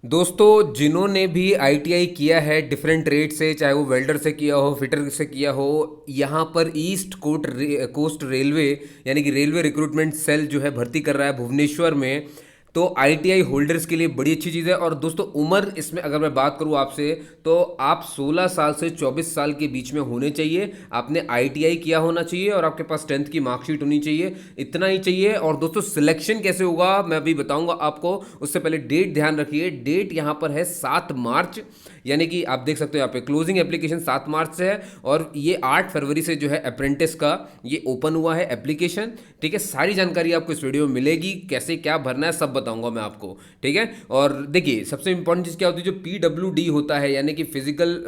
दोस्तों, जिन्होंने भी आईटीआई किया है डिफरेंट ट्रेड से, चाहे वो वेल्डर से किया हो, फिटर से किया हो, यहाँ पर ईस्ट कोस्ट रेलवे यानी कि रेलवे रिक्रूटमेंट सेल जो है भर्ती कर रहा है भुवनेश्वर में। तो आईटीआई होल्डर्स के लिए बड़ी अच्छी चीज़ है। और दोस्तों, उम्र इसमें अगर मैं बात करूँ आपसे, तो आप 16 साल से 24 साल के बीच में होने चाहिए। आपने आईटीआई किया होना चाहिए और आपके पास 10th की मार्कशीट होनी चाहिए। इतना ही चाहिए। और दोस्तों, सिलेक्शन कैसे होगा मैं अभी बताऊंगा आपको। उससे पहले डेट ध्यान रखिए। डेट यहाँ पर है 7 मार्च, यानी कि आप देख सकते हो यहाँ पे क्लोजिंग एप्लीकेशन 7 मार्च से है और ये 8 फरवरी से जो है अप्रेंटिस का ये ओपन हुआ है एप्लीकेशन। ठीक है, सारी जानकारी आपको इस वीडियो में मिलेगी, कैसे क्या भरना है सब बताऊंगा मैं आपको। ठीक है, और देखिए सबसे इंपॉर्टेंट चीज़ क्या होती है, जो पीडब्ल्यूडी होता है यानी कि physical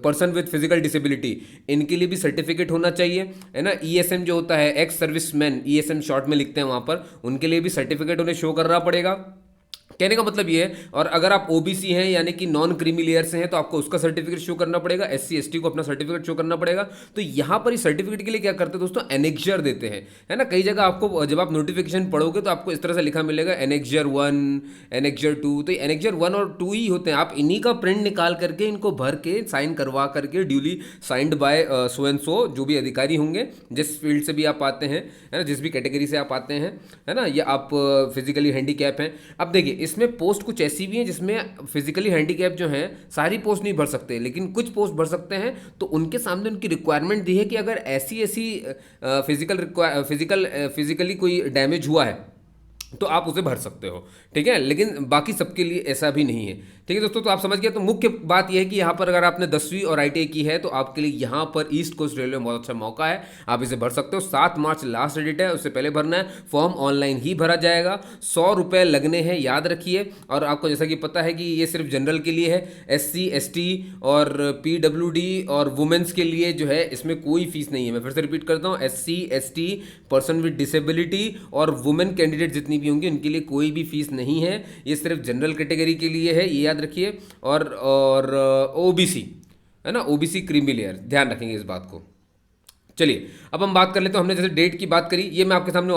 person with physical disability, इनके लिए भी सर्टिफिकेट होना चाहिए, है ना। ईएसएम जो होता है, ex service man, ESM short में लिखते हैं वहाँ पर, उनके लिए भी सर्टिफिकेट उन्हें शो करना पड़ेगा। कहने का मतलब ये है। और अगर आप ओबीसी हैं यानी कि नॉन क्रीमी लेयर से हैं तो आपको उसका सर्टिफिकेट शो करना पड़ेगा, एससी एसटी को अपना सर्टिफिकेट शो करना पड़ेगा। तो यहाँ पर इस सर्टिफिकेट के लिए क्या करते हैं दोस्तों, एनेक्जर देते हैं, है ना। कई जगह आपको जब आप नोटिफिकेशन पढ़ोगे तो आपको इस तरह से लिखा मिलेगा एनेक्जर 1, एनेक्जर 2। तो एनेक्जर 1 और 2 ही होते हैं। आप इन्हीं का प्रिंट निकाल करके इनको भर के साइन करवा करके duly signed by so and so, जो भी अधिकारी होंगे, जिस फील्ड से भी आप आते हैं, है ना, जिस भी कैटेगरी से आप आते हैं, है ना, या आप फिजिकली हैंडीकैप हैं। अब देखिए इसमें पोस्ट कुछ ऐसी भी हैं जिसमें फिजिकली हैंडीकैप जो हैं सारी पोस्ट नहीं भर सकते, लेकिन कुछ पोस्ट भर सकते हैं। तो उनके सामने उनकी रिक्वायरमेंट दी है कि अगर ऐसी ऐसी फिजिकली कोई डैमेज हुआ है तो आप उसे भर सकते हो। ठीक है, लेकिन बाकी सबके लिए ऐसा भी नहीं है। ठीक है दोस्तों, तो आप समझ गए। तो मुख्य बात यह है कि यहाँ पर अगर आपने 10वीं और आईटीआई की है तो आपके लिए यहाँ पर ईस्ट कोस्ट रेलवे में बहुत अच्छा मौका है, आप इसे भर सकते हो। 7 मार्च लास्ट डेट है, उससे पहले भरना है। फॉर्म ऑनलाइन ही भरा जाएगा, 100 रुपये लगने हैं, याद रखिए। और आपको जैसा कि पता है कि ये सिर्फ जनरल के लिए है, एससी एसटी और पीडब्ल्यूडी और वुमेन्स के लिए जो है इसमें कोई फीस नहीं है। मैं फिर से रिपीट करता हूँ, SC ST, person with disability और वुमेन कैंडिडेट जितनी भी होंगी उनके लिए कोई भी फीस नहीं है। ये सिर्फ जनरल कैटेगरी के लिए है, ये याद रखिए। और ओबीसी, है ना, ओबीसी क्रीमी लेयर, ध्यान रखेंगे इस बात को। चलिए अब हम बात कर लेते हैं। हमने जैसे डेट की बात करी, ये मैं आपके सामने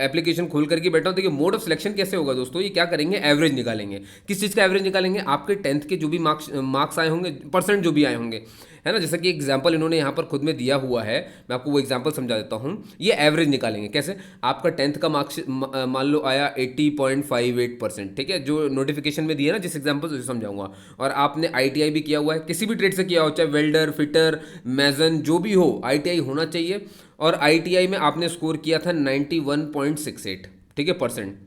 एप्लीकेशन खोल करके बैठा हूँ। देखिए मोड ऑफ सिलेक्शन कैसे होगा दोस्तों, ये क्या करेंगे, एवरेज निकालेंगे। किस चीज़ का एवरेज निकालेंगे, आपके 10th के जो भी मार्क्स आए होंगे, परसेंट जो भी आए होंगे, है ना। जैसा कि एग्जाम्पल इन्होंने यहाँ पर खुद में दिया हुआ है, मैं आपको वो एग्जाम्पल समझा देता हूँ। ये एवरेज निकालेंगे कैसे, आपका 10th का मार्क्स मान लो आया 80.58%, ठीक है, जो नोटिफिकेशन में दिया ना, जिस एग्जाम्पल से समझाऊंगा। और आपने आईटीआई भी किया हुआ है, किसी भी ट्रेड से किया हो, चाहे वेल्डर, फिटर, मैजन, जो भी हो, आईटीआई होना चाहिए। और आईटीआई में आपने स्कोर किया था 91.68, ठीक है, परसेंट।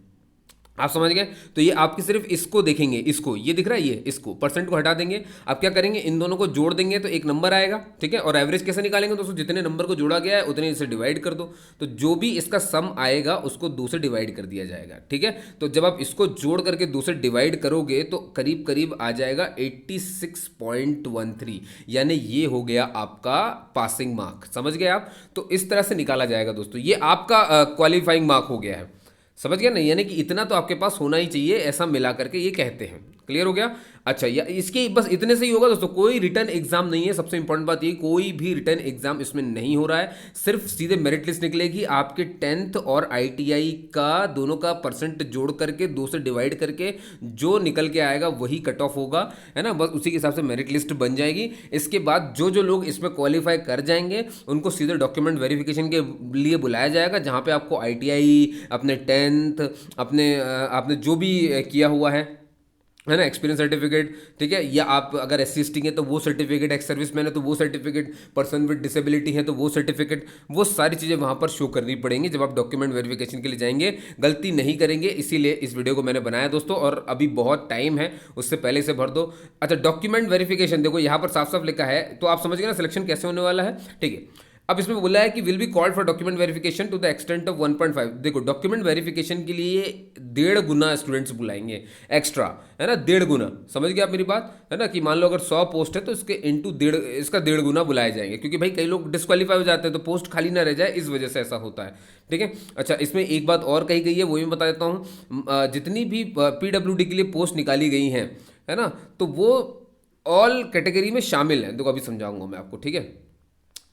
आप समझ गए। तो ये आपकी सिर्फ इसको देखेंगे, इसको, ये दिख रहा है, ये इसको परसेंट को हटा देंगे। आप क्या करेंगे, इन दोनों को जोड़ देंगे तो एक नंबर आएगा। ठीक है, और एवरेज कैसे निकालेंगे दोस्तों, जितने नंबर को जोड़ा गया है उतने इसे डिवाइड कर दो। तो जो भी इसका सम आएगा उसको 2 से डिवाइड कर दिया जाएगा। ठीक है, तो जब आप इसको जोड़ करके 2 से डिवाइड करोगे तो करीब करीब आ जाएगा 86.13, यानी ये हो गया आपका पासिंग मार्क। समझ गए आप। तो इस तरह से निकाला जाएगा दोस्तों, ये आपका क्वालिफाइंग मार्क हो गया है। समझ गया नहीं, यानी कि इतना तो आपके पास होना ही चाहिए, ऐसा मिला करके ये कहते हैं। क्लियर हो गया। अच्छा, या इसके बस इतने से ही होगा दोस्तों, कोई रिटर्न एग्जाम नहीं है। सबसे इंपॉर्टेंट बात ये, कोई भी रिटर्न एग्जाम इसमें नहीं हो रहा है, सिर्फ सीधे मेरिट लिस्ट निकलेगी। आपके 10th और आईटीआई का दोनों का परसेंट जोड़ करके 2 से डिवाइड करके जो निकल के आएगा वही कट ऑफ होगा, है ना। बस उसी के हिसाब से मेरिट लिस्ट बन जाएगी। इसके बाद जो जो लोग इसमें क्वालिफाई कर जाएंगे उनको सीधे डॉक्यूमेंट वेरिफिकेशन के लिए बुलाया जाएगा, जहाँ पे आपको आईटीआई, अपने 10th, अपने आपने जो भी किया हुआ है ना, एक्सपीरियंस सर्टिफिकेट, ठीक है, या आप अगर एस सी एस टी हैं तो वो सर्टिफिकेट, एक्स सर्विस मैन है तो वो सर्टिफिकेट, पर्सन विद डिसेबिलिटी है तो वो सर्टिफिकेट, वो सारी चीज़ें वहाँ पर शो करनी पड़ेंगी जब आप डॉक्यूमेंट वेरिफिकेशन के लिए जाएंगे। गलती नहीं करेंगे, इसीलिए इस वीडियो को मैंने बनाया दोस्तों। और अभी बहुत टाइम है, उससे पहले से भर दो। अच्छा, डॉक्यूमेंट वेरिफिकेशन देखो यहाँ पर साफ साफ लिखा है, तो आप समझ गए ना सिलेक्शन कैसे होने वाला है। ठीक है, अब इसमें बोला है कि will be called for document verification to the extent of 1.5। देखो डॉक्यूमेंट वेरिफिकेशन के लिए 1.5 गुना स्टूडेंट्स बुलाएंगे एक्स्ट्रा, है ना, 1.5 गुना। समझ गए आप मेरी बात, है ना, कि मान लो अगर 100 पोस्ट है तो इसके इंटू 1.5, इसका 1.5 गुना बुलाए जाएंगे, क्योंकि भाई कई लोग डिस्क्वालीफाई हो जाते हैं तो पोस्ट खाली ना रह जाए, इस वजह से ऐसा होता है। ठीक है। अच्छा, इसमें एक बात और कही गई है, वो भी बता देता हूँ। जितनी भी पीडब्ल्यूडी के लिए पोस्ट निकाली गई हैं, है ना, तो वो ऑल कैटेगरी में शामिल है। देखो अभी समझाऊंगा मैं आपको। ठीक है,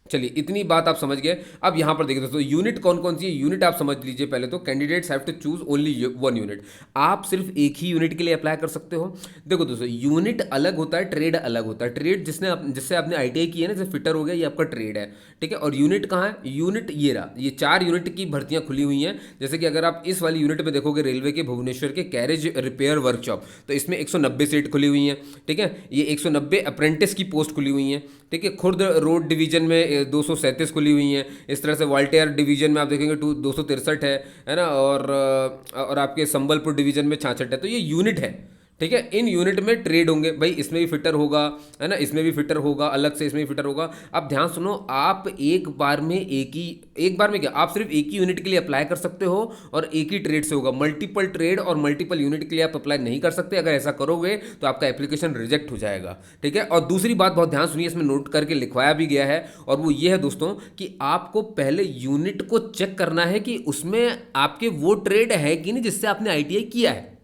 चलिए इतनी बात आप समझ गए। अब यहाँ पर देखिए दोस्तों, यूनिट कौन कौन सी है, यूनिट आप समझ लीजिए पहले तो। Candidates have to choose only one unit. आप सिर्फ एक ही यूनिट के लिए अप्लाई कर सकते हो। देखो दोस्तों, यूनिट अलग होता है, ट्रेड अलग होता है। ट्रेड जिससे आपने आईटीआई की है ना, जैसे फिटर हो गया, ये आपका ट्रेड है, ठीक है। और यूनिट कहाँ है, यूनिट ये रहा, ये 4 यूनिट की भर्तियां खुली हुई हैं। जैसे कि अगर आप इस वाली यूनिट में देखोगे, रेलवे के भुवनेश्वर के कैरेज रिपेयर वर्कशॉप, तो इसमें 190 सीट खुली हुई हैं, ठीक है। ये 190 अप्रेंटिस की पोस्ट खुली हुई हैं, ठीक है। खुर्द रोड डिवीजन में 237 खुली हुई हैं। इस तरह से वाल्टेयर डिवीजन में आप देखेंगे 263 है ना। और आपके संबलपुर डिवीजन में 66 है। तो ये यूनिट है, ठीक है। इन यूनिट में ट्रेड होंगे भाई, इसमें भी फिटर होगा, है ना, इसमें भी फिटर होगा, अलग से इसमें भी फिटर होगा। अब ध्यान सुनो, आप एक बार में क्या, आप सिर्फ एक ही यूनिट के लिए अप्लाई कर सकते हो और एक ही ट्रेड से होगा। मल्टीपल ट्रेड और मल्टीपल यूनिट के लिए आप अप्लाई नहीं कर सकते। अगर ऐसा करोगे तो आपका एप्लीकेशन रिजेक्ट हो जाएगा, ठीक है। और दूसरी बात बहुत ध्यान सुनिए, इसमें नोट करके लिखवाया भी गया है, और वो ये है दोस्तों कि आपको पहले यूनिट को चेक करना है कि उसमें आपके वो ट्रेड है कि नहीं जिससे आपने आईटीआई किया है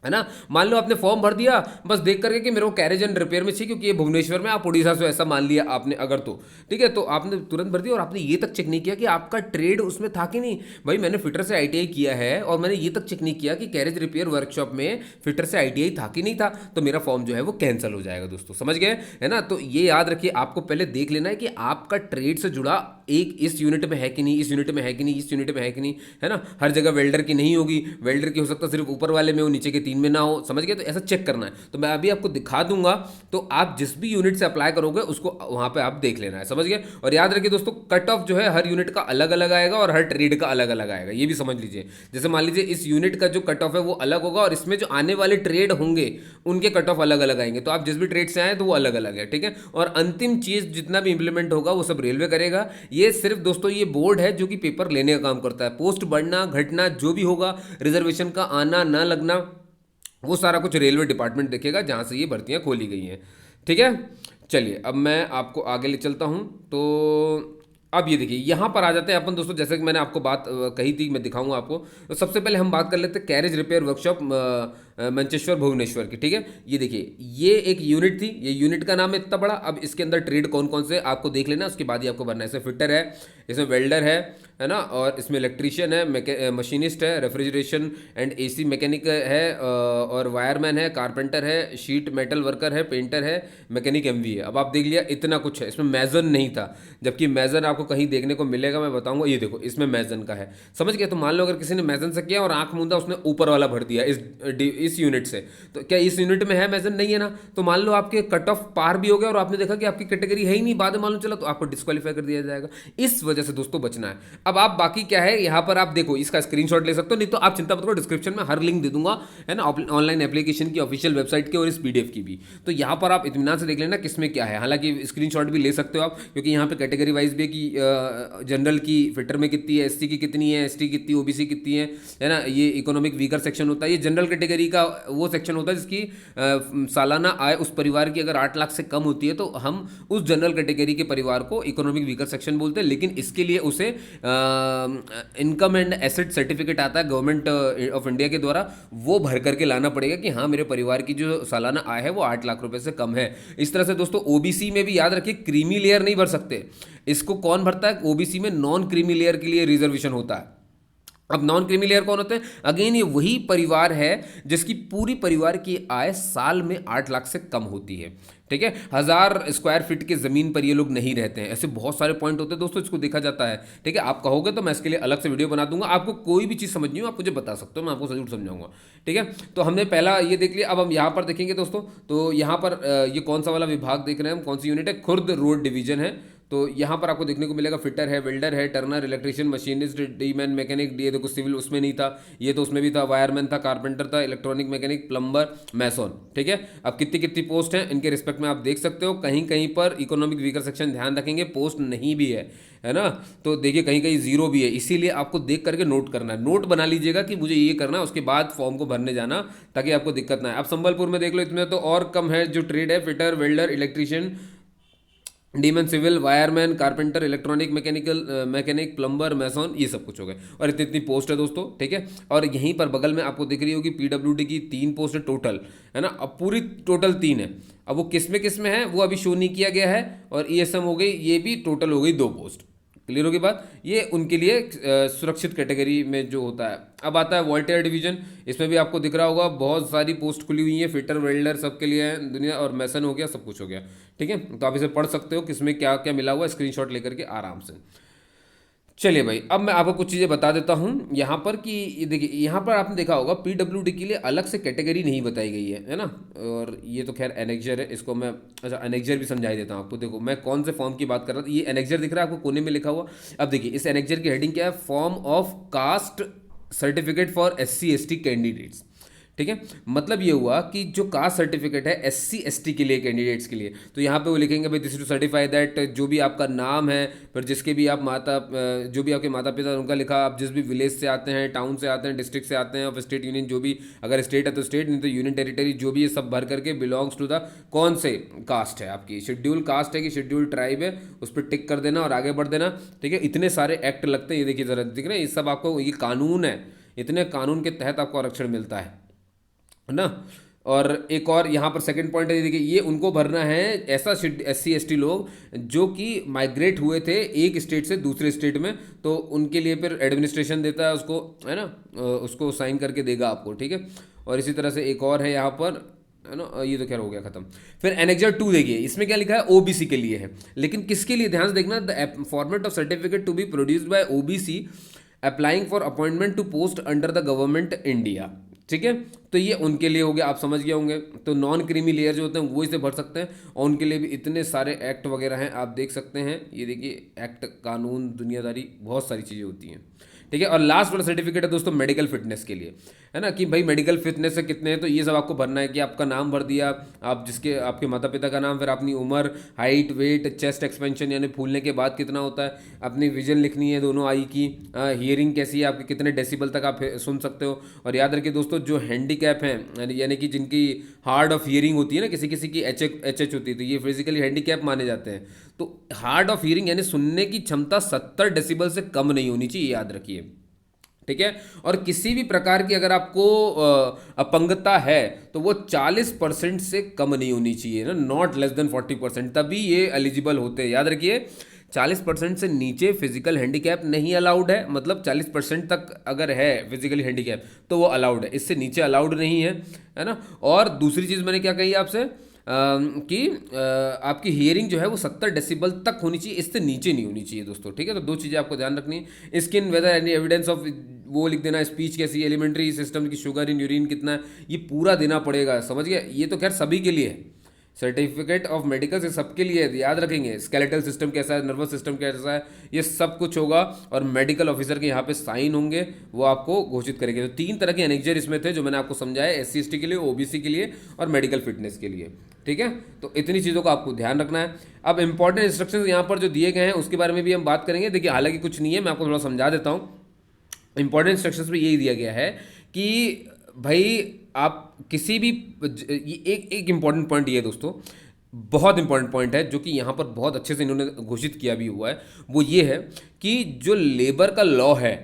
ना। मान लो आपने फॉर्म भर दिया बस देख करके कि मेरे को कैरेज एंड रिपेयर में चाहिए क्योंकि ये भुवनेश्वर में, आप उड़ीसा से, ऐसा मान लिया आपने अगर, तो ठीक है, तो आपने तुरंत भर दिया और आपने ये तक चेक नहीं किया कि आपका ट्रेड उसमें था कि नहीं। भाई मैंने फिटर से आईटीआई किया है और मैंने ये तक चेक नहीं किया कि कैरेज रिपेयर वर्कशॉप में फिटर से आईटीआई था कि नहीं था, तो मेरा फॉर्म जो है वो कैंसिल हो जाएगा दोस्तों, समझ गए, है ना। तो ये याद रखिए, आपको पहले देख लेना है कि आपका ट्रेड से जुड़ा एक इस यूनिट में है कि नहीं, इस यूनिट में है कि नहीं, इस यूनिट में है कि नहीं, है ना। हर जगह वेल्डर की नहीं होगी, वेल्डर की हो सकता है सिर्फ ऊपर वाले में हो, नीचे के 3 में ना हो, समझ गए। तो ऐसा चेक करना है, तो मैं अभी आपको दिखा दूंगा, तो आप जिस भी यूनिट से अप्लाई करोगे उसको वहां पे आप देख लेना है, समझ गए। और याद रखिए दोस्तों, कट ऑफ जो है हर यूनिट का अलग अलग आएगा और हर ट्रेड का अलग अलग आएगा, ये भी समझ लीजिए। जैसे मान लीजिए इस यूनिट का जो कट ऑफ है वो अलग होगा और इसमें जो आने वाले ट्रेड होंगे उनके कट ऑफ अलग अलग आएंगे, तो आप जिस भी ट्रेड से आए तो वो अलग अलग है, ठीक है। और अंतिम चीज जितना भी इंप्लीमेंट होगा वो सब रेलवे करेगा। ये सिर्फ दोस्तों ये बोर्ड है जो कि पेपर लेने का काम करता है। पोस्ट बढ़ना घटना जो भी होगा, रिजर्वेशन का आना ना लगना, वो सारा कुछ रेलवे डिपार्टमेंट देखेगा जहाँ से ये भर्तियाँ खोली गई हैं, ठीक है। चलिए अब मैं आपको आगे ले चलता हूँ। तो अब ये देखिए, यहाँ पर आ जाते हैं अपन दोस्तों, जैसे कि मैंने आपको बात कही थी, मैं दिखाऊंगा आपको। तो सबसे पहले हम बात कर लेते हैं carriage repair workshop Mancheswar Bhubaneswar की, ठीक है। ये देखिए, ये एक यूनिट थी, ये यूनिट का नाम है इतना बड़ा। अब इसके अंदर ट्रेड कौन कौन से आपको देख लेना, उसके बाद ही आपको भरना है। इसमें फिटर है, इसमें वेल्डर है ना, और इसमें इलेक्ट्रीशियन है, मशीनिस्ट है, रेफ्रिजरेशन एंड एसी मैकेनिक है, और वायरमैन है, कारपेंटर है, शीट मेटल वर्कर है, पेंटर है, मैकेनिक एमवी है। अब आप देख लिया इतना कुछ है। इसमें मैजन नहीं था, जबकि मैजन आपको कहीं देखने को मिलेगा, मैं बताऊंगा। ये देखो, इसमें मैजन का है, समझ गए। तो मान लो अगर किसी ने मैजन से किया और आंख मूंदा, उसने ऊपर वाला भर दिया इस यूनिट से, तो क्या इस यूनिट में है मैजन, नहीं है ना। तो मान लो आपके कट ऑफ पार भी हो गया और आपने देखा कि आपकी कैटेगरी है ही नहीं, बाद में मालूम चला, तो आपको डिस्क्वालीफाई कर दिया जाएगा। इस वजह से दोस्तों बचना है। अब आप बाकी क्या है, यहाँ पर आप देखो, इसका स्क्रीनशॉट ले सकते हो, नहीं तो आप चिंता मत करो, डिस्क्रिप्शन में हर लिंक दे दूंगा, है ना, ऑनलाइन एप्लीकेशन की, ऑफिशियल वेबसाइट की और इस पीडीएफ की भी। तो यहाँ पर आप इत्मीनान से देख लेना किसमें क्या है। हालांकि स्क्रीनशॉट भी ले सकते हो आप, क्योंकि यहाँ पे कैटेगरी वाइज भी कि जनरल की फिटर में कितनी है, एससी की कितनी है, एसटी कितनी, ओबीसी कितनी है ना। ये इकोनॉमिक वीकर सेक्शन होता है, ये जनरल कैटेगरी का वो सेक्शन होता है जिसकी सालाना आय उस परिवार की अगर 8 लाख से कम होती है तो हम उस जनरल कैटेगरी के परिवार को इकोनॉमिक वीकर सेक्शन बोलते हैं। लेकिन इसके लिए उसे इनकम एंड एसेट सर्टिफिकेट आता है गवर्नमेंट ऑफ इंडिया के द्वारा, वो भर करके लाना पड़ेगा कि हाँ मेरे परिवार की जो सालाना आय है वो 8 लाख रुपए से कम है। इस तरह से दोस्तों ओबीसी में भी याद रखिए, क्रीमी लेयर नहीं भर सकते। इसको कौन भरता है, ओबीसी में नॉन क्रीमी लेयर के लिए रिजर्वेशन होता है। अब नॉन क्रीमी लेयर कौन होते हैं, अगेन ये वही परिवार है जिसकी पूरी परिवार की आय साल में 8 लाख से कम होती है, ठीक है। 1000 स्क्वायर फीट के जमीन पर ये लोग नहीं रहते हैं। ऐसे बहुत सारे पॉइंट होते हैं दोस्तों, इसको देखा जाता है, ठीक है। आप कहोगे तो मैं इसके लिए अलग से वीडियो बना दूंगा। आपको कोई भी चीज़ समझनी हो आप मुझे बता सकते हो, मैं आपको जरूर समझाऊंगा, ठीक है। तो हमने पहला ये देख लिया। अब हम यहाँ पर देखेंगे दोस्तों, तो यहाँ पर ये कौन सा वाला विभाग देख रहे हैं हम, कौन सी यूनिट है, खुर्द रोड डिवीजन है। तो यहाँ पर आपको देखने को मिलेगा फिटर है, वेल्डर है, टर्नर, इलेक्ट्रीशियन, मशीनिस्ट, डीमैन, मैकेनिक, ये देखो सिविल उसमें नहीं था, ये तो उसमें भी था, वायरमैन था, कारपेंटर था, इलेक्ट्रॉनिक मैकेनिक, प्लम्बर, मैसोन, ठीक है। अब कितनी कितनी पोस्ट हैं इनके रिस्पेक्ट में आप देख सकते हो। कहीं कहीं पर इकोनॉमिक वीकर सेक्शन, ध्यान रखेंगे पोस्ट नहीं भी है ना। तो देखिए कहीं कहीं जीरो भी है, इसीलिए आपको देख करके नोट करना है, नोट बना लीजिएगा कि मुझे ये करना है, उसके बाद फॉर्म को भरने जाना ताकि आपको दिक्कत ना आए। अब संबलपुर में देख लो, इसमें तो और कम है जो ट्रेड है, फिटर, वेल्डर, इलेक्ट्रीशियन, डीमन civil, wireman, carpenter, electronic, mechanic, plumber, mason, ये सब कुछ हो गए। और इतनी इतनी पोस्ट है दोस्तों, ठीक है। और यहीं पर बगल में आपको दिख रही होगी पीडब्ल्यूडी की 3 पोस्ट है टोटल, है ना। अब पूरी टोटल 3 है। अब वो किस में है वो अभी शो नहीं किया गया है। और ईएसएम हो गई, ये भी टोटल हो गई 2 पोस्ट। क्लियर होगी बात। ये उनके लिए सुरक्षित कैटेगरी में जो होता है। अब आता है वॉल्टेयर डिवीजन। इसमें भी आपको दिख रहा होगा बहुत सारी पोस्ट खुली हुई है, फिटर, वेल्डर सबके लिए है दुनिया, और मैसन हो गया, सब कुछ हो गया, ठीक है। तो आप इसे पढ़ सकते हो किसमें क्या क्या मिला हुआ है, स्क्रीनशॉट लेकर के आराम से। चलिए भाई, अब मैं आपको कुछ चीज़ें बता देता हूँ यहाँ पर कि ये देखिए, यहाँ पर आपने देखा होगा पीडब्ल्यूडी के लिए अलग से कैटेगरी नहीं बताई गई है ना। और ये तो खैर एनेक्जर है, इसको मैं अच्छा एनेक्जर भी समझा ही देता हूँ आपको। देखो मैं कौन से फॉर्म की बात कर रहा था, ये एनेक्जर दिख रहा है आपको कोने में लिखा हुआ। अब देखिए इस एनेक्जर की हेडिंग क्या है, form of caste certificate for SC ST candidates, ठीक है। मतलब ये हुआ कि जो कास्ट सर्टिफिकेट है SC ST के लिए, कैंडिडेट्स के लिए, तो यहाँ पे वो लिखेंगे भाई दिस टू सर्टिफाई दैट जो भी आपका नाम है, फिर जिसके भी आप जो भी आपके माता पिता उनका लिखा, आप जिस भी विलेज से आते हैं, टाउन से आते हैं, डिस्ट्रिक्ट से आते हैं, और स्टेट यूनियन जो भी, अगर स्टेट है तो स्टेट, नहीं तो यूनियन टेरिटरी, जो भी ये सब भर करके बिलोंग्स टू द कौन से कास्ट है आपकी, शेड्यूल कास्ट है कि शेड्यूल ट्राइब है, उस पर टिक कर देना और आगे बढ़ देना, ठीक है। इतने सारे एक्ट लगते हैं, ये देखिए जरा दिख रहे हैं, ये सब आपको, ये कानून है, इतने कानून के तहत आपको आरक्षण मिलता है ना। और एक और यहाँ पर सेकंड पॉइंट है, देखिए ये उनको भरना है ऐसा SC ST लोग जो कि माइग्रेट हुए थे एक स्टेट से दूसरे स्टेट में, तो उनके लिए फिर एडमिनिस्ट्रेशन देता है उसको, है ना, उसको साइन करके देगा आपको, ठीक है। और इसी तरह से एक और है यहाँ पर, है ना, ये तो खैर हो गया खत्म। फिर एनेक्जर 2 देखिए, इसमें क्या लिखा है, OBC के लिए है, लेकिन किसके लिए ध्यान से देखना, the format of certificate to be produced by OBC applying for appointment to post under the government India, ठीक है। तो ये उनके लिए हो गया, आप समझ गए होंगे। तो नॉन क्रीमी लेयर जो होते हैं वो इसे भर सकते हैं, और उनके लिए भी इतने सारे एक्ट वगैरह हैं, आप देख सकते हैं। ये देखिए एक्ट, कानून, दुनियादारी, बहुत सारी चीज़ें होती हैं, ठीक है। और लास्ट वाला सर्टिफिकेट है दोस्तों मेडिकल फिटनेस के लिए, है ना, कि भाई मेडिकल फिटनेस से कितने हैं, तो ये सब आपको भरना है कि आपका नाम भर दिया, आप जिसके आपके माता पिता का नाम, फिर अपनी उम्र, हाइट, वेट, चेस्ट एक्सपेंशन यानी फूलने के बाद कितना होता है, अपनी विजन लिखनी है दोनों आई की, हियरिंग कैसी है आपकी, कितने डेसिबल तक आप सुन सकते हो। और याद रखिए दोस्तों जो हैंडीकैप हैं, यानी कि जिनकी हार्ड ऑफ हियरिंग होती है ना, किसी किसी की एच होती है, तो ये फिजिकली हैंडीकैप माने जाते हैं। तो हार्ड ऑफ हियरिंग यानी सुनने की क्षमता 70 डेसिबल से कम नहीं होनी चाहिए, याद रखिए, ठीक है। और किसी भी प्रकार की अगर आपको अपंगता है तो वो 40% से कम नहीं होनी चाहिए ना, नॉट लेस देन 40%, तभी ये एलिजिबल होते हैं, याद रखिए। 40% से नीचे फिजिकल हैंडीकैप नहीं अलाउड है, मतलब 40% तक अगर है फिजिकली हैंडीकैप तो वो अलाउड है, इससे नीचे अलाउड नहीं है ना। और दूसरी चीज़ मैंने क्या कही आपसे, कि आपकी हियरिंग जो है वो 70 डेसिबल तक होनी चाहिए, इससे नीचे नहीं होनी चाहिए दोस्तों, ठीक है। तो 2 चीज़ें आपको ध्यान रखनी है। Skin whether any evidence of, वो लिख देना, स्पीच कैसी, एलिमेंट्री सिस्टम की शुगर इन यूरिन कितना है, ये पूरा देना पड़ेगा, समझ गए। ये तो खैर सभी के लिए है, सर्टिफिकेट ऑफ मेडिकल से सबके लिए है, याद रखेंगे। स्केलेटल सिस्टम कैसा है, नर्वस सिस्टम कैसा है, ये सब कुछ होगा, और मेडिकल ऑफिसर के यहाँ पे साइन होंगे, वो आपको घोषित करेंगे। तो 3 तरह के एनेक्जर इसमें थे जो मैंने आपको समझाया, SC ST के लिए, OBC के लिए, और मेडिकल फिटनेस के लिए, ठीक है। तो इतनी चीज़ों का आपको ध्यान रखना है। अब इंपॉर्टेंट इंस्ट्रक्शंस यहाँ पर जो दिए गए हैं उसके बारे में भी हम बात करेंगे। देखिए हालांकि कुछ नहीं है, मैं आपको थोड़ा समझा देता हूँ। इंपॉर्टेंट इंस्ट्रक्शंस में यही दिया गया है कि भाई आप किसी भी, एक इंपॉर्टेंट पॉइंट ये है दोस्तों, बहुत इंपॉर्टेंट पॉइंट है जो कि यहाँ पर बहुत अच्छे से इन्होंने घोषित किया भी हुआ है, वो ये है कि जो लेबर का लॉ है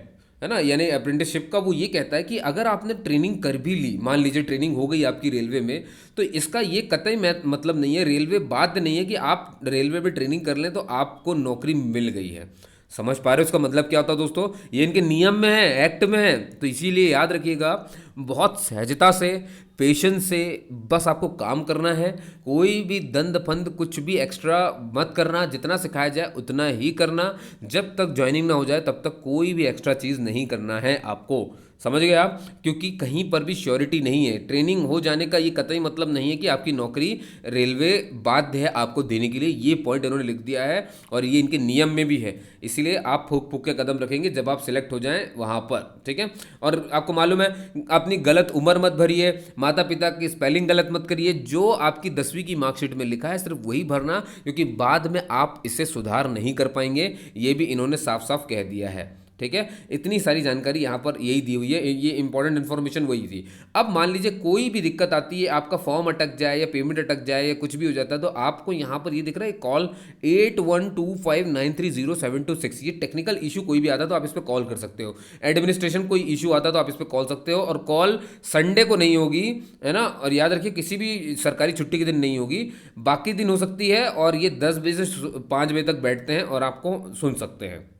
ना, यानी अप्रेंटिसशिप का, वो ये कहता है कि अगर आपने ट्रेनिंग कर भी ली, मान लीजिए ट्रेनिंग हो गई आपकी रेलवे में, तो इसका ये कतई मतलब नहीं है, रेलवे बाध्य नहीं है कि आप रेलवे में ट्रेनिंग कर लें तो आपको नौकरी मिल गई है। समझ पा रहे हो इसका मतलब क्या होता है दोस्तों, ये इनके नियम में है, एक्ट में है। तो इसीलिए याद रखिएगा, बहुत सहजता से, पेशेंस से बस आपको काम करना है, कोई भी दंड फंद कुछ भी एक्स्ट्रा मत करना, जितना सिखाया जाए उतना ही करना, जब तक ज्वाइनिंग ना हो जाए तब तक कोई भी एक्स्ट्रा चीज़ नहीं करना है आपको, समझ गए आप। क्योंकि कहीं पर भी श्योरिटी नहीं है, ट्रेनिंग हो जाने का ये कतई मतलब नहीं है कि आपकी नौकरी रेलवे बाध्य है आपको देने के लिए, ये पॉइंट इन्होंने लिख दिया है और ये इनके नियम में भी है। इसीलिए आप फूक फूक के कदम रखेंगे जब आप सिलेक्ट हो जाएं वहाँ पर, ठीक है। और आपको मालूम है, अपनी गलत उम्र मत भरिए, माता पिता की स्पेलिंग गलत मत करिए, जो आपकी 10वीं की मार्कशीट में लिखा है सिर्फ वही भरना, क्योंकि बाद में आप इसे सुधार नहीं कर पाएंगे, ये भी इन्होंने साफ साफ कह दिया है, ठीक है, इतनी सारी जानकारी यहाँ पर यही दी हुई है, ये इंपॉर्टेंट इन्फॉर्मेशन वही थी। अब मान लीजिए कोई भी दिक्कत आती है, आपका फॉर्म अटक जाए या पेमेंट अटक जाए या कुछ भी हो जाता है, तो आपको यहाँ पर ये दिख रहा है कॉल 8125930726, ये टेक्निकल इशू कोई भी आता है तो आप इस पर कॉल कर सकते हो। एडमिनिस्ट्रेशन कोई इशू आता है तो आप इस पर कॉल सकते हो, और कॉल संडे को नहीं होगी, है ना, और याद रखिए किसी भी सरकारी छुट्टी के दिन नहीं होगी, बाकी दिन हो सकती है, और ये 10 बजे से 5 बजे तक बैठते हैं और आपको सुन सकते हैं।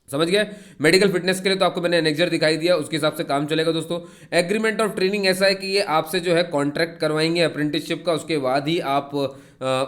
समझ गए। मेडिकल फिटनेस के लिए तो आपको मैंने एनेक्जर दिखाई दिया, उसके हिसाब से काम चलेगा दोस्तों। एग्रीमेंट ऑफ ट्रेनिंग ऐसा है कि ये आपसे जो है कॉन्ट्रैक्ट करवाएंगे अप्रेंटिसशिप का, उसके बाद ही आप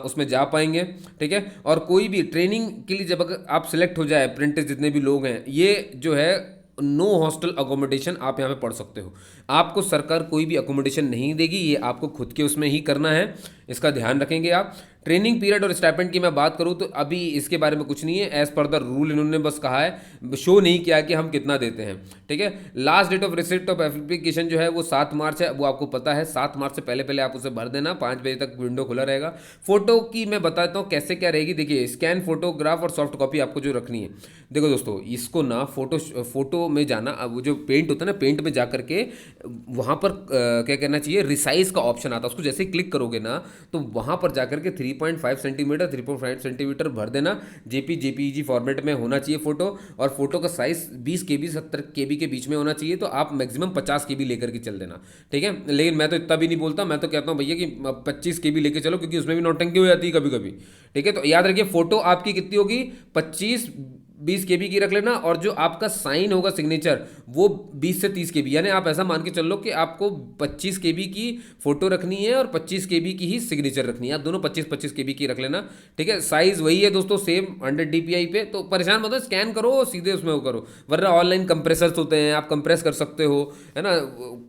उसमें जा पाएंगे, ठीक है। और कोई भी ट्रेनिंग के लिए जब अगर आप सिलेक्ट हो जाए, अप्रेंटिस जितने भी लोग हैं, ये जो है नो हॉस्टल अकोमोडेशन आप यहाँ पे पढ़ सकते हो। आपको सरकार कोई भी अकोमोडेशन नहीं देगी, ये आपको खुद के उसमें ही करना है, इसका ध्यान रखेंगे आप। ट्रेनिंग पीरियड और स्टाइपेंड की मैं बात करूँ तो अभी इसके बारे में कुछ नहीं है, एज पर द रूल इन्होंने बस कहा है, शो नहीं किया कि हम कितना देते हैं, ठीक है। Last date of receipt of application जो है वो 7 मार्च है, वो आपको पता है, 7 मार्च से पहले पहले आप उसे भर देना, 5 बजे तक विंडो खुला रहेगा। फोटो की मैं बताता हूँ कैसे क्या रहेगी। देखिए, स्कैन फोटोग्राफ और सॉफ्ट कॉपी आपको जो रखनी है, देखो दोस्तों, इसको ना फोटो में जाना, अब वो जो पेंट होता है ना, पेंट में जा करके वहाँ पर क्या करना चाहिए, रिसाइज का ऑप्शन आता है, उसको जैसे ही क्लिक करोगे ना तो वहाँ पर जाकर के 3.5 सेंटीमीटर 3.5 सेंटीमीटर भर देना। जेपीजी फॉर्मेट में होना चाहिए फोटो, और फोटो का साइज 20 KB 70 KB के बीच में होना चाहिए, तो आप मैक्सिमम 50 KB लेकर के चल देना, ठीक है। लेकिन मैं तो इतना भी नहीं बोलता, मैं तो कहता हूँ भैया कि 25 KB लेके चलो, क्योंकि उसमें भी नौटंकी हो जाती है कभी कभी, ठीक है। तो याद रखिए फोटो आपकी कितनी होगी, 25-20 KB की रख लेना, और जो आपका साइन होगा सिग्नेचर वो 20 से 30 KB, यानी आप ऐसा मान के चल लो कि आपको 25 KB की फोटो रखनी है और 25 KB की ही सिग्नेचर रखनी है, आप दोनों 25-25 KB की रख लेना, ठीक है। साइज वही है दोस्तों, सेम 100 DPI पे, तो परेशान मत हो, स्कैन करो सीधे उसमें वो करो, वरना ऑनलाइन कंप्रेसर्स होते हैं, आप कंप्रेस कर सकते हो, है ना,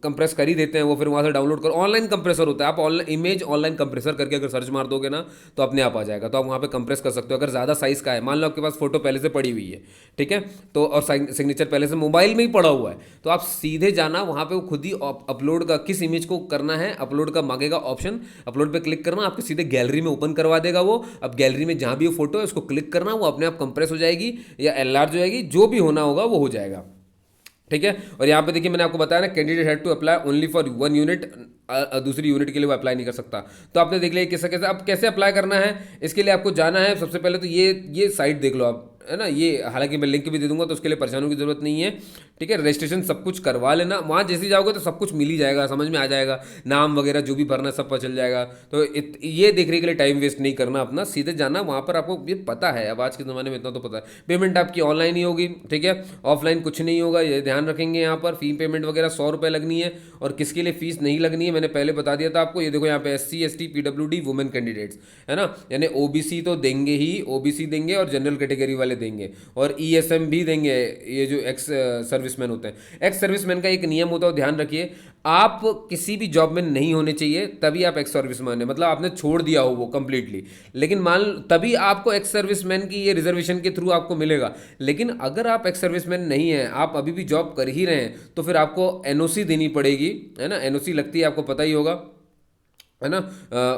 कंप्रेस कर ही देते हैं वो, फिर वहाँ से डाउनलोड करो, ऑनलाइन कंप्रेसर होता है, आप ऑनलाइन इमेज ऑनलाइन कंप्रेसर करके अगर सर्च मार दोगे ना तो अपने आप आ जाएगा, तो आप वहाँ पे कंप्रेस कर सकते हो। अगर ज़्यादा साइज़ का है, मान लो आपके पास फोटो पहले से पड़ी हुई है, ठीक है, तो और सिग्नेचर पहले से मोबाइल में ही पड़ा हुआ है, तो आप सीधे जाना वहाँ पे, वो खुद ही अपलोड का किस इमेज को करना है, अपलोड का मांगेगा ऑप्शन, अपलोड पे क्लिक करना, आपके सीधे गैलरी में ओपन करवा देगा वो। अब गैलरी में जहाँ भी वो फोटो है उसको क्लिक करना, वो अपने आप कंप्रेस हो जाएगी या एनलार्ज हो जाएगी, जो भी होना होगा वो हो जाएगा, ठीक है। और यहाँ पे देखिए मैंने आपको बताया ना, candidate had to apply only for 1 unit, दूसरी यूनिट के लिए वो अप्लाई नहीं कर सकता। तो आपने देख लिया कैसे कैसे, अब कैसे अप्लाई करना है, इसके लिए आपको जाना है सबसे पहले तो ये साइट देख लो आप, है ना, ये हालांकि मैं लिंक भी दे दूंगा, तो उसके लिए परेशान होने की जरूरत नहीं है, ठीक है। रजिस्ट्रेशन सब कुछ करवा लेना, वहाँ जैसे जाओगे तो सब कुछ मिल ही जाएगा, समझ में आ जाएगा, नाम वगैरह जो भी भरना सब पता चल जाएगा। तो ये देखने के लिए टाइम वेस्ट नहीं करना अपना, सीधे जाना वहाँ पर, आपको ये पता है, अब आज के ज़माने में इतना तो पता है। पेमेंट आपकी ऑनलाइन ही होगी, ठीक है, ऑफलाइन कुछ नहीं होगा, ये ध्यान रखेंगे। यहाँ पर फी पेमेंट वगैरह 100 रुपये लगनी है, और किसके लिए फीस नहीं लगनी है मैंने पहले बता दिया था आपको। ये देखो यहाँ पे SC ST PWD women candidates, है ना, यानी OBC तो देंगे ही, OBC देंगे और जनरल कैटेगरी वाले देंगे, और ESM भी देंगे, ये जो एक्स सर्विसमैन होते हैं। एक्स सर्विसमैन का एक नियम होता है, ध्यान रखिए, आप किसी भी जॉब में नहीं होने चाहिए तभी आप एक्स सर्विसमैन है, मतलब आपने छोड़ दिया हो वो कंप्लीटली, लेकिन मान तभी आपको एक्स सर्विसमैन की ये रिजर्वेशन के थ्रू आपको मिलेगा। लेकिन अगर आप एक्स सर्विसमैन नहीं है, आप अभी भी जॉब कर ही रहे हैं, तो फिर आपको NOC देनी पड़ेगी, है ना, NOC लगती है, आपको पता ही होगा, है ना।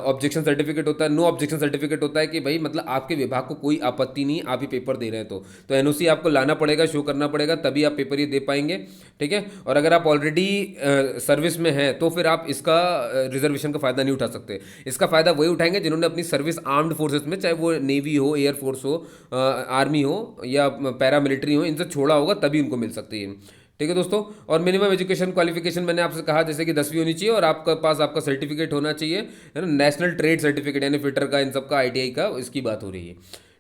ऑब्जेक्शन सर्टिफिकेट होता है, नो ऑब्जेक्शन सर्टिफिकेट होता है कि भाई मतलब आपके विभाग को कोई आपत्ति नहीं, आप ही पेपर दे रहे हैं, तो NOC आपको लाना पड़ेगा, शो करना पड़ेगा, तभी आप पेपर ये दे पाएंगे, ठीक है। और अगर आप ऑलरेडी सर्विस में हैं तो फिर आप इसका रिजर्वेशन का फ़ायदा नहीं उठा सकते। इसका फ़ायदा वही उठाएंगे जिन्होंने अपनी सर्विस आर्म्ड फोर्सेस में, चाहे वो नेवी हो, एयरफोर्स हो, आर्मी हो या पैरामिलिट्री हो, इनसे छोड़ा होगा, तभी उनको मिल सकती है, ठीक है दोस्तों। और मिनिमम एजुकेशन क्वालिफिकेशन मैंने आपसे कहा जैसे कि 10वीं होनी चाहिए, और आपके पास आपका सर्टिफिकेट होना चाहिए, है ना, नेशनल ट्रेड सर्टिफिकेट, यानी फिटर का, इन सब का, ITI का, इसकी बात हो रही है,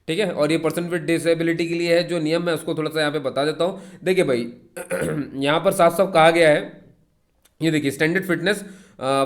ठीक है। और ये पर्सन विद डिसेबिलिटी के लिए है जो नियम, मैं उसको थोड़ा सा यहाँ पे बता देता हूँ। देखिए भाई यहाँ पर साफ साफ कहा गया है, ये देखिए, standard fitness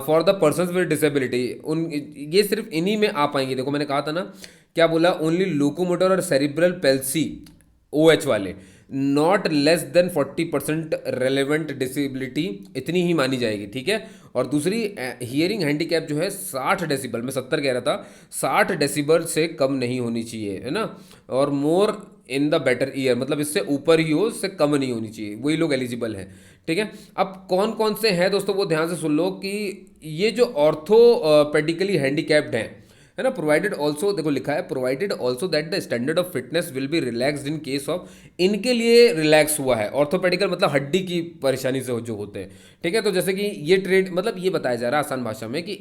for the person with disability, उन ये सिर्फ इन्हीं में आ पाएंगे। देखो मैंने कहा था ना, क्या बोला, ओनली लोकोमोटर और सेरिब्रल पैल्सी OH वाले, not less than 40% relevant disability, इतनी ही मानी जाएगी, ठीक है। और दूसरी, हियरिंग हैंडीकैप जो है 60 डेसिबल, मैं 70 कह रहा था, 60 डेसिबल से कम नहीं होनी चाहिए, है ना। और मोर इन द बेटर ईयर, मतलब इससे ऊपर ही हो, इससे कम नहीं होनी चाहिए, वही लोग एलिजिबल हैं, ठीक है। अब कौन कौन से हैं दोस्तों, वो ध्यान से सुन लो कि ये जो ऑर्थोपेडिकली हैंडीकैप्ड हैं, है ना। प्रोवाइडेड ऑल्सो, देखो लिखा है provided also that the standard of fitness will be relaxed in case of, इनके लिए रिलैक्स हुआ है। ऑर्थोपेडिकल मतलब हड्डी की परेशानी से जो होते हैं, ठीक है। तो जैसे कि ये ट्रेड, मतलब ये बताया जा रहा है आसान भाषा में कि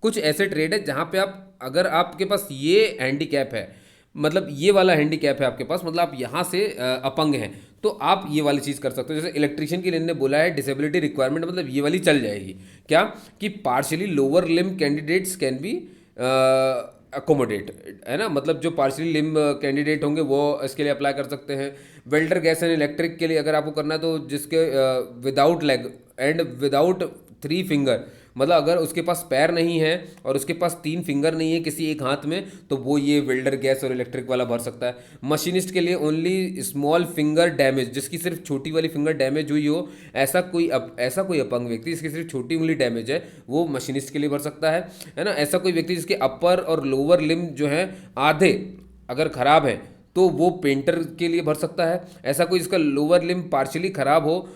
कुछ ऐसे ट्रेड है जहाँ पे आप, अगर आपके पास ये हैंडीकैप है, मतलब ये वाला हैंडीकैप है आपके पास, मतलब आप यहाँ से अपंग हैं, तो आप ये वाली चीज़ कर सकते हो। जैसे इलेक्ट्रिशियन के लिए इन्होंने बोला है डिसेबिलिटी रिक्वायरमेंट, मतलब ये वाली चल जाएगी क्या, कि partially lower limb candidates can be accommodate, है ना। मतलब जो पार्शियली लिम्ब कैंडिडेट होंगे वो इसके लिए अप्लाई कर सकते हैं। वेल्डर गैस एंड इलेक्ट्रिक के लिए अगर आपको करना है, तो जिसके without leg and without 3 finger, मतलब अगर उसके पास पैर नहीं है और उसके पास 3 फिंगर नहीं है किसी एक हाथ में, तो वो ये वेल्डर गैस और इलेक्ट्रिक वाला भर सकता है। मशीनिस्ट के लिए ओनली स्मॉल फिंगर डैमेज, जिसकी सिर्फ छोटी वाली फिंगर डैमेज हुई हो, ऐसा कोई अपंग व्यक्ति जिसकी सिर्फ छोटी उंगली डैमेज है, वो मशीनिस्ट के लिए भर सकता है ना। ऐसा कोई व्यक्ति जिसके अपर और लोअर लिम्ब जो है आधे अगर खराब है, तो वो पेंटर के लिए भर सकता है। ऐसा कोई जिसका लोअर लिम्ब पार्शियली खराब हो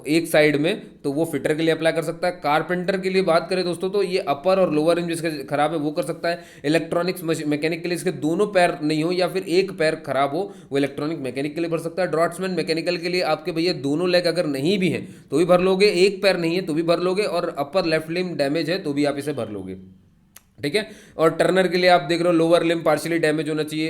एक साइड में, तो वो फिटर के लिए अप्लाई कर सकता है। कारपेंटर के लिए बात करें दोस्तों, तो ये अपर और लोअर लिम्ब जिसका खराब है वो कर सकता है। इलेक्ट्रॉनिक्स मैकेनिक के लिए इसके दोनों पैर नहीं हो या फिर एक पैर खराब हो, वो इलेक्ट्रॉनिक मैकेनिक के लिए भर सकता है। ड्रॉट्समैन मैकेनिकल के लिए आपके भैया दोनों लेग अगर नहीं भी हैं तो भी भर लोगे, एक पैर नहीं है तो भी भर लोगे, और अपर लेफ्ट लिम्ब डैमेज है तो भी आप इसे भर लोगे, ठीक है। और टर्नर के लिए आप देख रहे हो लोअर लिम्ब पार्शियली डैमेज होना चाहिए,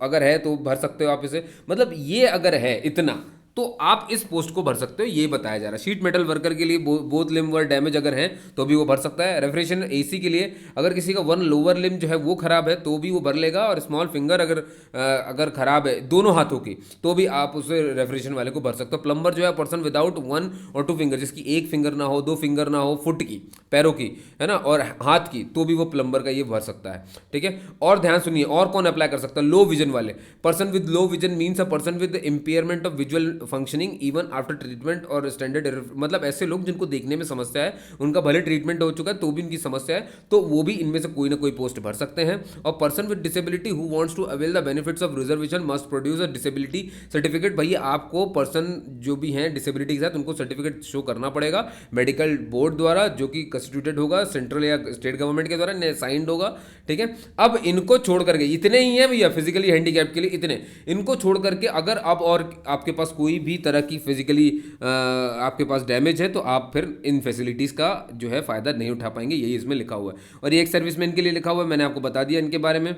अगर है तो भर सकते हो आप इसे। मतलब ये अगर है इतना, तो आप इस पोस्ट को भर सकते हो, ये बताया जा रहा है। शीट मेटल वर्कर के लिए बोथ लिम्ब वर डैमेज अगर हैं तो भी वो भर सकता है। रेफ्रिजरेशन एसी के लिए अगर किसी का 1 लोअर लिम्ब जो है वो खराब है तो भी वो भर लेगा, और स्मॉल फिंगर अगर खराब है दोनों हाथों की, तो भी आप उसे रेफ्रिजरेशन वाले को भर सकते हो। प्लम्बर जो है पर्सन विदाउट 1 और 2 फिंगर, जिसकी 1 फिंगर ना हो, 2 फिंगर ना हो, फुट की, पैरों की, है ना, और हाथ की, तो भी वो प्लम्बर का ये भर सकता है, ठीक है। और ध्यान सुनिए, और कौन अप्लाई कर सकता है, लो विजन वाले। Person with low vision means a person with impairment of visual functioning even after treatment और स्टैंडर्ड, मतलब ऐसे लोग जिनको देखने में समस्या है, उनका भले ट्रीटमेंट हो चुका है तो भी इनकी समस्या है, तो वो भी इनमें से कोई ना कोई पोस्ट भर सकते हैं। और person with disability who wants to avail the benefits of reservation must produce a disability certificate. भैया आपको पर्सन जो भी हैं डिसेबिलिटी के साथ, उनको सर्टिफिकेट शो करना पड़ेगा मेडिकल बोर्ड द्वारा, जो कि कंस्टिट्यूटेड होगा सेंट्रल या स्टेट गवर्नमेंट के द्वारा, साइंड होगा, ठीक है। अब इनको छोड़ करके, इतने ही हैं भैया फिजिकली हैंडीकैप के लिए, इतने, इनको छोड़ करके अगर अब और आपके पास कोई भी तरह की फिजिकली आपके पास डैमेज है, तो आप फिर इन फैसिलिटीज़ का जो है फ़ायदा नहीं उठा पाएंगे, यही इसमें लिखा हुआ है। और ये एक सर्विसमैन के लिए लिखा हुआ है, मैंने आपको बता दिया इनके बारे में,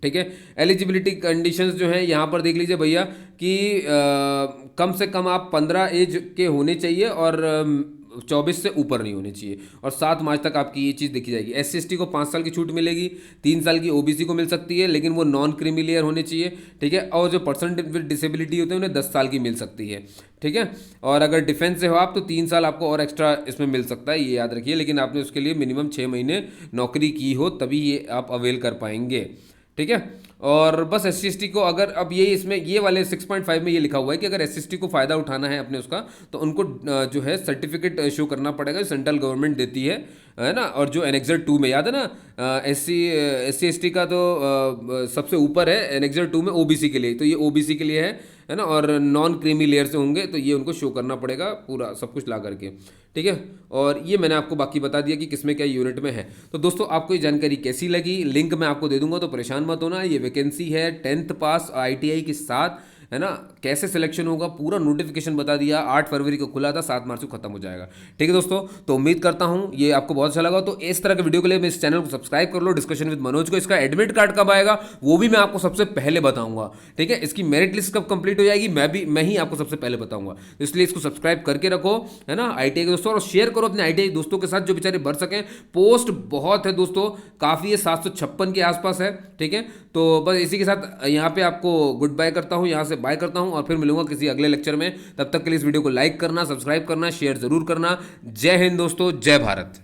ठीक है। एलिजिबिलिटी कंडीशंस जो हैं यहाँ पर देख लीजिए भैया कि कम से कम आप 15 एज के होने चाहिए और 24 से ऊपर नहीं होने चाहिए, और 7 मार्च तक आपकी ये चीज़ देखी जाएगी। SC/ST को 5 साल की छूट मिलेगी, 3 साल की OBC को मिल सकती है, लेकिन वो नॉन क्रीमी लेयर होने चाहिए, ठीक है। और जो पर्सन विद डिसेबिलिटी होते हैं उन्हें 10 साल की मिल सकती है, ठीक है। और अगर डिफेंस से हो आप तो 3 साल आपको और एक्स्ट्रा इसमें मिल सकता है, ये याद रखिए, लेकिन आपने उसके लिए मिनिमम 6 महीने नौकरी की हो तभी ये आप अवेल कर पाएंगे, ठीक है। और बस SC/ST को अगर, अब ये इसमें ये वाले 6.5 में ये लिखा हुआ है कि अगर SC/ST को फ़ायदा उठाना है अपने उसका, तो उनको जो है सर्टिफिकेट शो करना पड़ेगा, सेंट्रल गवर्नमेंट देती है ना। और जो एनेक्सर 2 में, याद है ना, SC/ST का तो सबसे ऊपर है, एनेक्सर 2 में OBC के लिए, तो ये OBC के लिए है ना, और नॉन क्रीमी लेयर से होंगे तो ये उनको शो करना पड़ेगा पूरा सब कुछ ला करके, ठीक है। और ये मैंने आपको बाकी बता दिया कि किसमें क्या यूनिट में है। तो दोस्तों आपको ये जानकारी कैसी लगी, लिंक मैं आपको दे दूंगा, तो परेशान मत होना। ये वैकेंसी है 10th पास ITI के साथ, है ना। कैसे सिलेक्शन होगा पूरा नोटिफिकेशन बता दिया, 8 फरवरी को खुला था, 7 मार्च को खत्म हो जाएगा, ठीक है दोस्तों। तो उम्मीद करता हूँ ये आपको बहुत अच्छा लगा। तो इस तरह के वीडियो के लिए इस चैनल को सब्सक्राइब कर लो, डिस्कशन विद मनोज को। इसका एडमिट कार्ड कब आएगा वो भी मैं आपको सबसे पहले बताऊंगा, ठीक है। इसकी मेरिट लिस्ट कब कंप्लीट हो जाएगी मैं ही आपको सबसे पहले बताऊंगा, तो इसलिए इसको सब्सक्राइब करके रखो, है ना, ITI के दोस्तों, और शेयर करो अपने ITI दोस्तों के साथ जो बेचारे भर सकें। पोस्ट बहुत है दोस्तों, काफ़ी है, 756 के आसपास है, ठीक है। तो बस इसी के साथ यहाँ पे आपको गुड बाय करता हूँ, यहाँ से बाय करता हूँ, और फिर मिलूंगा किसी अगले लेक्चर में। तब तक के लिए इस वीडियो को लाइक करना, सब्सक्राइब करना, शेयर जरूर करना। जय हिंद दोस्तों, जय भारत।